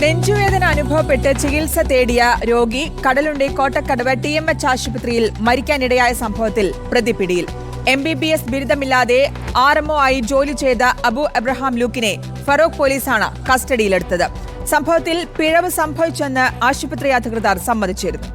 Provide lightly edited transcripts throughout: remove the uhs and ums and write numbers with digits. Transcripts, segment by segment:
നെഞ്ചുവേദന അനുഭവപ്പെട്ട് ചികിത്സ തേടിയ രോഗി കടലുണ്ടി കോട്ടക്കടവ് TMH ആശുപത്രിയിൽ മരിക്കാനിടയായ സംഭവത്തിൽ പ്രതി പിടിയിൽ. MBBS ബിരുദമില്ലാതെ RMO ആയി ജോലി ചെയ്ത അബു എബ്രഹാം ലൂക്കിനെ ഫറോക്ക് പോലീസാണ് കസ്റ്റഡിയിലെടുത്തത്. സംഭവത്തിൽ പിഴവ് സംഭവിച്ചെന്ന് ആശുപത്രി അധികൃതർ സമ്മതിച്ചിരുന്നു.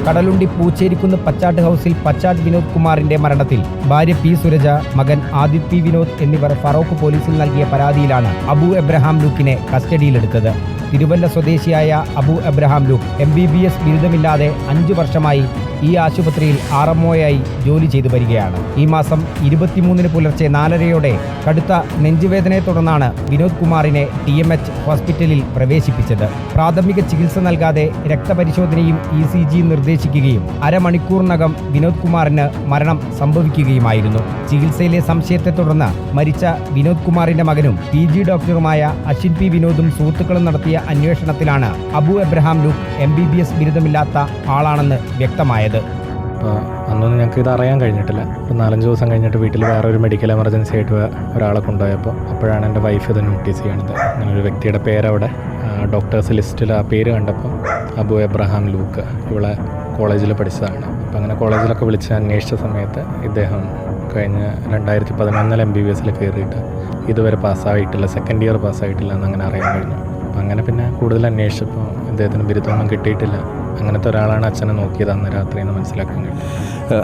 കടലുണ്ടി പൂച്ചേരിക്കുന്ന് പച്ചാട്ട് ഹൌസിൽ പച്ചാട്ട് വിനോദ് കുമാറിന്റെ മരണത്തിൽ ഭാര്യ P. സുരജ, മകൻ ആദിത് P. വിനോദ് എന്നിവർ ഫറോക്ക് പോലീസിൽ നൽകിയ പരാതിയിലാണ് അബു എബ്രഹാം ലൂക്കിനെ കസ്റ്റഡിയിലെടുത്തത്. തിരുവല്ല സ്വദേശിയായ അബു എബ്രഹാം ലൂക്ക് MBBS ബിരുദമില്ലാതെ 5 വർഷമായി ഈ ആശുപത്രിയിൽ RMOയായി ജോലി ചെയ്തു വരികയാണ്. ഈ മാസം 23-ന് പുലർച്ചെ 4:30-യോടെ കടുത്ത നെഞ്ചുവേദനയെ തുടർന്നാണ് വിനോദ് കുമാറിനെ TMH ഹോസ്പിറ്റലിൽ പ്രവേശിപ്പിച്ചത്. പ്രാഥമിക ചികിത്സ നൽകാതെ രക്തപരിശോധനയും ECGയും നിർദ്ദേശിക്കുകയും അരമണിക്കൂറിനകം വിനോദ് കുമാറിന് മരണം സംഭവിക്കുകയുമായിരുന്നു. ചികിത്സയിലെ സംശയത്തെ തുടർന്ന് മരിച്ച വിനോദ് കുമാറിന്റെ മകനും PG ഡോക്ടറുമായ അശ്വിൻ P. വിനോദും സുഹൃത്തുക്കളും നടത്തിയ അന്വേഷണത്തിലാണ് അബു എബ്രഹാം ലൂക്ക് MBBS ബിരുദമില്ലാത്ത ആളാണെന്ന് വ്യക്തമായത്. അപ്പോൾ അന്നൊന്നും ഞങ്ങൾക്ക് ഇത് അറിയാൻ കഴിഞ്ഞിട്ടില്ല. ഇപ്പോൾ 4-5 ദിവസം കഴിഞ്ഞിട്ട് വീട്ടിൽ വേറെ ഒരു മെഡിക്കൽ എമർജൻസി ആയിട്ട് ഒരാളെ കൊണ്ടുപോയപ്പോൾ അപ്പോഴാണ് എൻ്റെ വൈഫ് ഇത് നോട്ടീസ് ചെയ്യണത്. അങ്ങനെ ഒരു വ്യക്തിയുടെ പേരവിടെ ഡോക്ടേഴ്സ് ലിസ്റ്റിൽ ആ പേര് കണ്ടപ്പോൾ അബു എബ്രഹാം ലൂക്ക് ഇവിടെ കോളേജിൽ പഠിച്ചതാണ്. അപ്പോൾ അങ്ങനെ കോളേജിലൊക്കെ വിളിച്ച് അന്വേഷിച്ച സമയത്ത് ഇദ്ദേഹം കഴിഞ്ഞ 2011 MBBS കയറിയിട്ട് ഇതുവരെ പാസ്സായിട്ടില്ല, സെക്കൻഡ് ഇയർ പാസ്സായിട്ടില്ല എന്നങ്ങനെ അറിയാൻ കഴിഞ്ഞു. അപ്പം അങ്ങനെ പിന്നെ കൂടുതൽ അന്വേഷിച്ചപ്പോൾ ഇദ്ദേഹത്തിന് ബിരുദമൊന്നും കിട്ടിയിട്ടില്ല. അങ്ങനത്തെ ഒരാളാണ് അച്ഛനെ നോക്കിയത് അന്ന് രാത്രി എന്ന് മനസ്സിലാക്കാൻ കഴിഞ്ഞു.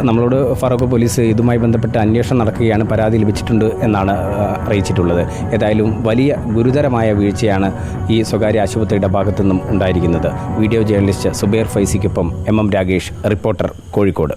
നമ്മളോട് ഫറോക്ക് പോലീസ് ഇതുമായി ബന്ധപ്പെട്ട് അന്വേഷണം നടക്കുകയാണ്, പരാതി ലഭിച്ചിട്ടുണ്ട് എന്നാണ് അറിയിച്ചിട്ടുള്ളത്. ഏതായാലും വലിയ ഗുരുതരമായ വീഴ്ചയാണ് ഈ സ്വകാര്യ ആശുപത്രിയുടെ ഭാഗത്തു നിന്നും ഉണ്ടായിരിക്കുന്നത്. വീഡിയോ ജേർണലിസ്റ്റ് സുബൈർ ഫൈസിക്കൊപ്പം MM രാഗേഷ്, റിപ്പോർട്ടർ, കോഴിക്കോട്.